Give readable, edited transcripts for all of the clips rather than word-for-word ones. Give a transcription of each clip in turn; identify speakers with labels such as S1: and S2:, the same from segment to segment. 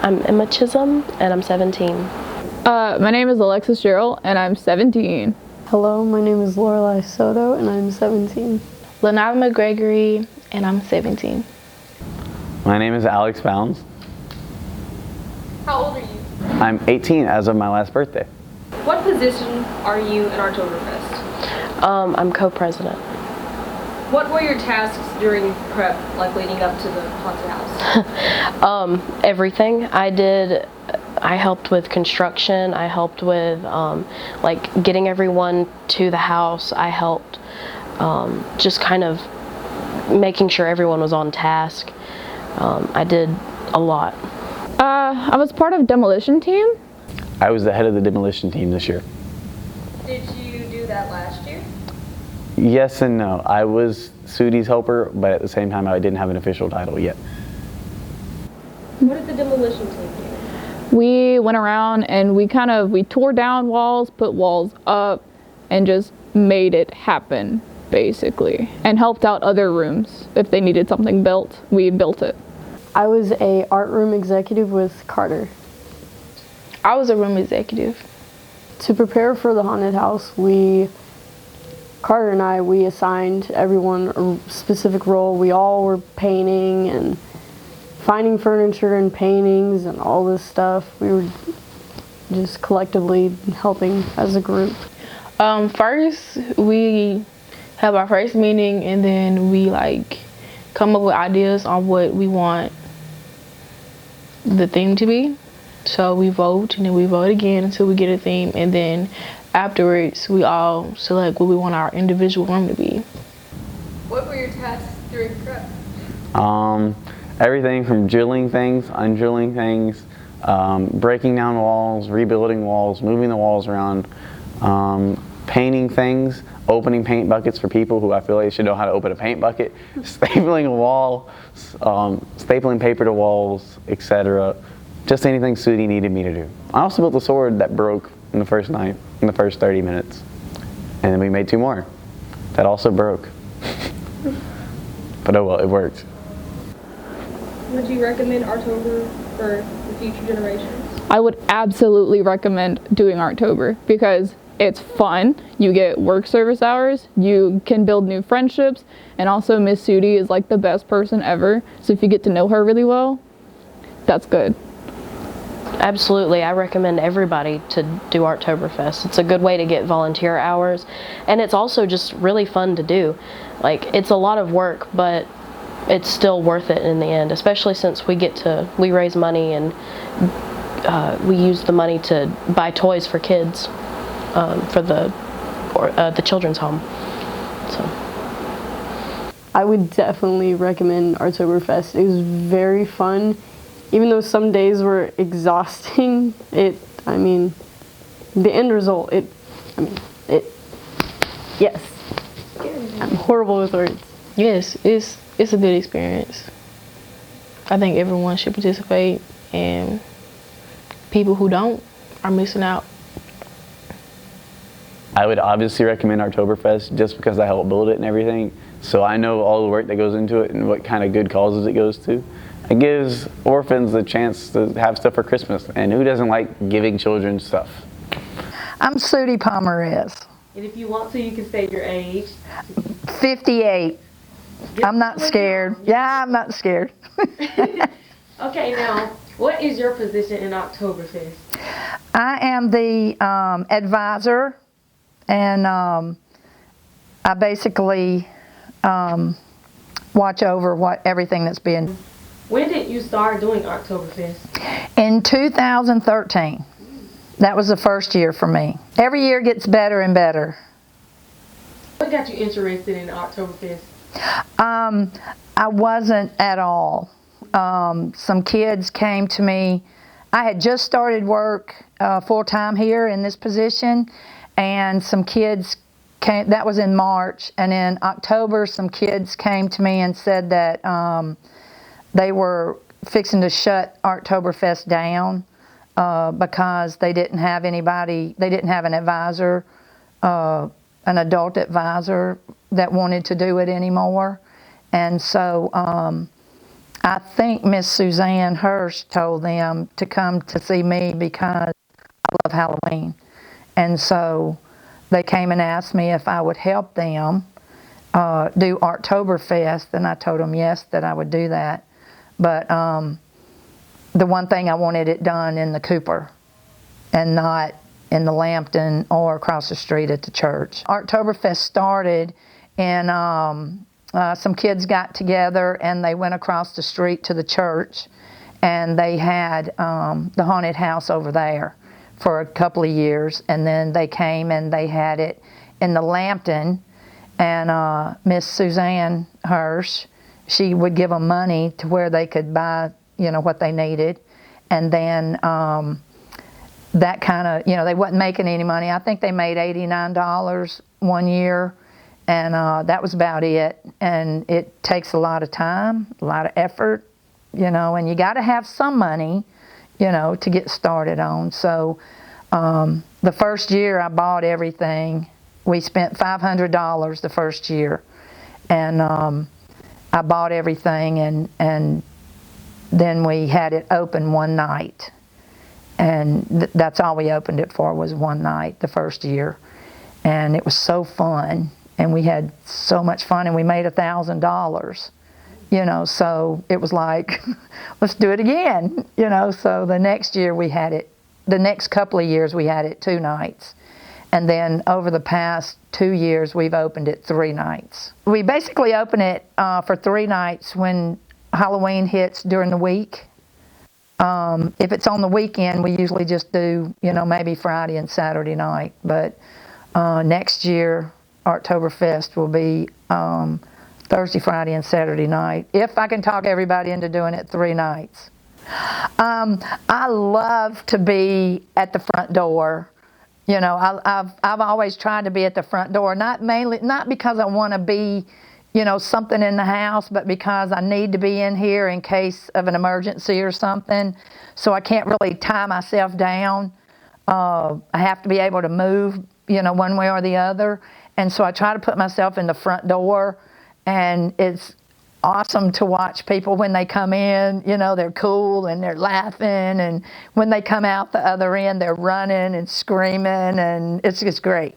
S1: I'm Emma Chisholm, and I'm 17.
S2: My name is Alexis Gerald, and I'm 17.
S3: Hello, my name is Lorelai Soto, and I'm 17.
S4: Lenava McGregory, and I'm 17.
S5: My name is Alex Bounds.
S6: How old are you?
S5: I'm 18 as of my last birthday.
S6: What position are you at Artoberfest?
S1: I'm co-president.
S6: What were your tasks during prep, like leading up to the haunted house?
S1: Everything. I helped with construction. I helped with like getting everyone to the house. I helped just kind of making sure everyone was on task. I did a lot.
S2: I was part of demolition team.
S5: I was the head of the demolition team this year.
S6: Did you do that last year?
S5: Yes and no. I was Sudi's helper, but at the same time I didn't have an official title yet.
S6: What did the demolition team do?
S2: We went around and we tore down walls, put walls up, and just made it happen, basically. And helped out other rooms. If they needed something built, we built it.
S3: I was a art room executive with Carter.
S4: I was a room executive.
S3: To prepare for the haunted house, Carter and I, we assigned everyone a specific role. We all were painting and finding furniture and paintings and all this stuff. We were just collectively helping as a group.
S4: First, we have our first meeting, and then we come up with ideas on what we want the theme to be. So we vote, and then we vote again until we get a theme, and then afterwards we all select what we want our individual room to be.
S6: What were your tasks during prep?
S5: Everything from drilling things, undrilling things, breaking down walls, rebuilding walls, moving the walls around, painting things, opening paint buckets for people who I feel like should know how to open a paint bucket, stapling a wall, stapling paper to walls, etc. Just anything Sudi needed me to do. I also built a sword that broke in the first night, in the first 30 minutes. And then we made 2 more. That also broke. But oh well, it worked.
S6: Would you recommend Artober for the future generations?
S2: I would absolutely recommend doing Artober because it's fun. You get work service hours, you can build new friendships, and also Miss Sudi is like the best person ever. So if you get to know her really well, that's good.
S1: Absolutely, I recommend everybody to do Artoberfest. It's a good way to get volunteer hours, and it's also just really fun to do. Like, it's a lot of work, but it's still worth it in the end, especially since we raise money and we use the money to buy toys for kids for the children's home. So
S3: I would definitely recommend Artoberfest. It was very fun. Even though some days were exhausting, the end result, yes. I'm horrible with words.
S4: Yes, it's a good experience. I think everyone should participate, and people who don't are missing out.
S5: I would obviously recommend Artoberfest just because I helped build it and everything. So I know all the work that goes into it and what kind of good causes it goes to. It gives orphans the chance to have stuff for Christmas, and who doesn't like giving children stuff?
S7: I'm Sudi Pomerez.
S6: And if you want to, you can state your age.
S7: 58. I'm not scared. Yeah, I'm not scared.
S6: Okay, now, what is your position in Artoberfest?
S7: I am the advisor, and I basically watch over everything that's being.
S6: When did you start doing Artoberfest?
S7: In 2013. That was the first year for me. Every year gets better and better.
S6: What got you interested in Artoberfest?
S7: I wasn't at all. Some kids came to me. I had just started work full-time here in this position, and some kids came. That was in March, and in October some kids came to me and said that they were fixing to shut Artoberfest down because they didn't have anybody, they didn't have an advisor, an adult advisor that wanted to do it anymore. And so I think Miss Suzanne Hirsch told them to come to see me because I love Halloween. And so they came and asked me if I would help them do Artoberfest, and I told them yes, that I would do that. But the one thing I wanted it done in the Cooper and not in the Lambton or across the street at the church. Artoberfest started and some kids got together and they went across the street to the church, and they had the haunted house over there for a couple of years, and then they came and they had it in the Lambton, and Miss Suzanne Hirsch, she would give them money to where they could buy, you know, what they needed, and then that kind of, you know, they wasn't making any money. I think they made $89 one year, and that was about it. And it takes a lot of time, a lot of effort, you know, and you got to have some money, you know, to get started on. So the first year I bought everything. We spent $500 the first year, and I bought everything, and then we had it open one night. And that's all we opened it for, was one night the first year. And it was so fun, and we had so much fun, and we made $1,000, you know, so it was like, let's do it again, you know. So the next year we had it, the next couple of years we had it 2 nights. And then over the past 2 years, we've opened it 3 nights. We basically open it for 3 nights when Halloween hits during the week. If it's on the weekend, we usually just do, you know, maybe Friday and Saturday night. But next year, Artoberfest will be Thursday, Friday, and Saturday night, if I can talk everybody into doing it 3 nights. I love to be at the front door. You know, I've always tried to be at the front door, not because I want to be, you know, something in the house, but because I need to be in here in case of an emergency or something. So I can't really tie myself down. I have to be able to move, you know, one way or the other. And so I try to put myself in the front door, and it's awesome to watch people when they come in. You know, they're cool and they're laughing, and when they come out the other end, they're running and screaming, and it's just great.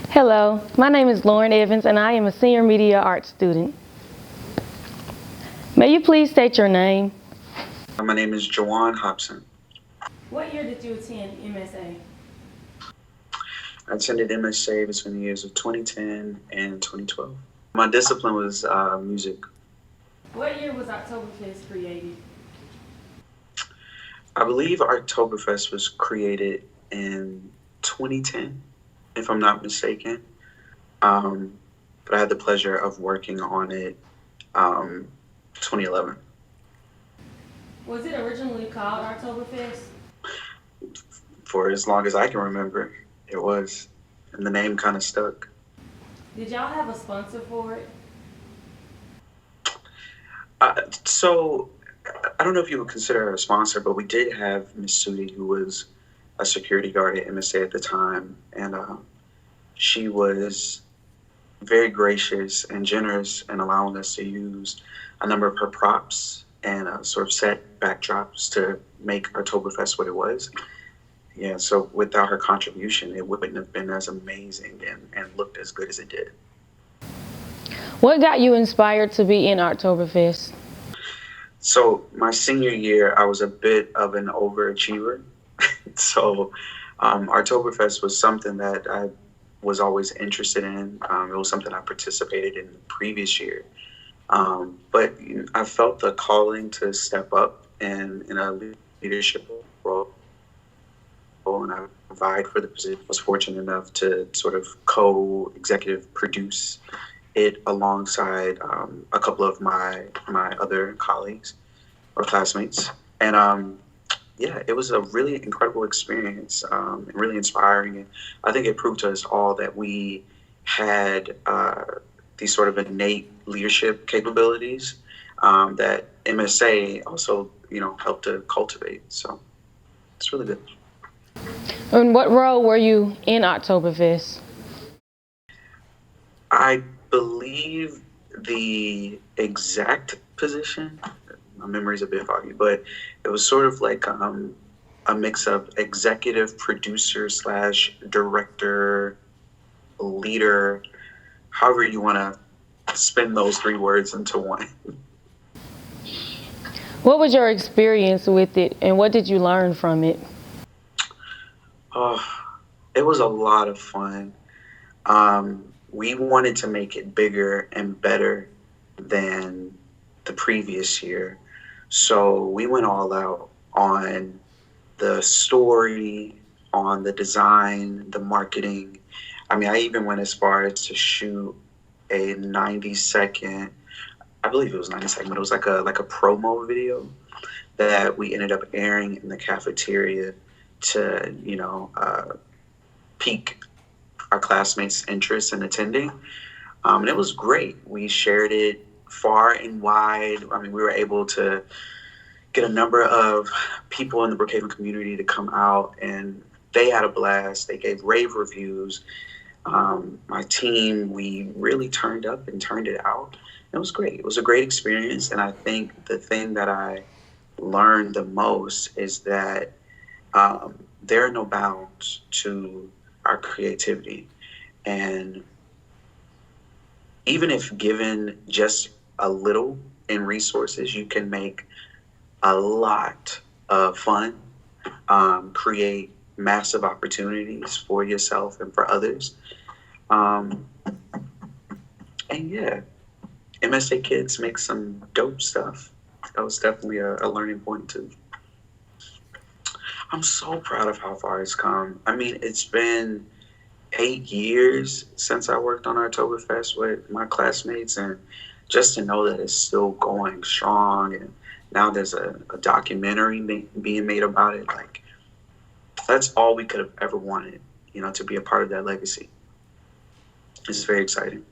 S8: Hello, my name is Lauryn Evans, and I am a senior media arts student. May you please state your name?
S9: My name is Jawan Hobson.
S8: What year did you attend MSA?
S9: I attended MSA between the years of 2010 and 2012. My discipline was music.
S8: What year was Artoberfest created?
S9: I believe Artoberfest was created in 2010, if I'm not mistaken. But I had the pleasure of working on it 2011.
S8: Was it originally called Artoberfest?
S9: For as long as I can remember, it was. And the name kind of stuck.
S8: Did y'all have a sponsor for it?
S9: So, I don't know if you would consider her a sponsor, but we did have Miss Sudi, who was a security guard at MSA at the time. And she was very gracious and generous in allowing us to use a number of her props and sort of set backdrops to make Artoberfest what it was. Yeah, so without her contribution, it wouldn't have been as amazing and looked as good as it did.
S8: What got you inspired to be in Artoberfest?
S9: So my senior year, I was a bit of an overachiever. So Artoberfest was something that I was always interested in. It was something I participated in the previous year. But I felt the calling to step up in a leadership role. And I vied for the position. I was fortunate enough to sort of co-executive produce it alongside a couple of my other colleagues or classmates. And yeah, it was a really incredible experience and really inspiring. And I think it proved to us all that we had these sort of innate leadership capabilities that MSA also, you know, helped to cultivate. So it's really good.
S8: And what role were you in Artoberfest?
S9: I believe the exact position, my memory's a bit foggy, but it was sort of like a mix of executive producer slash director, leader, however you want to spin those three words into one.
S8: What was your experience with it, and what did you learn from it?
S9: Oh, it was a lot of fun. We wanted to make it bigger and better than the previous year. So we went all out on the story, on the design, the marketing. I mean, I even went as far as to shoot a 90-second, I believe it was 90 second, but it was like a promo video that we ended up airing in the cafeteria to, pique our classmates' interest in attending. And it was great. We shared it far and wide. I mean, we were able to get a number of people in the Brookhaven community to come out, and they had a blast. They gave rave reviews. My team, we really turned up and turned it out. It was great. It was a great experience. And I think the thing that I learned the most is that there are no bounds to our creativity. And even if given just a little in resources, you can make a lot of fun, create massive opportunities for yourself and for others. And yeah, MSA Kids make some dope stuff. That was definitely a learning point too. I'm so proud of how far it's come. I mean, it's been 8 years since I worked on Artoberfest with my classmates, and just to know that it's still going strong, and now there's a documentary being made about it, like, that's all we could have ever wanted, to be a part of that legacy. This is very exciting.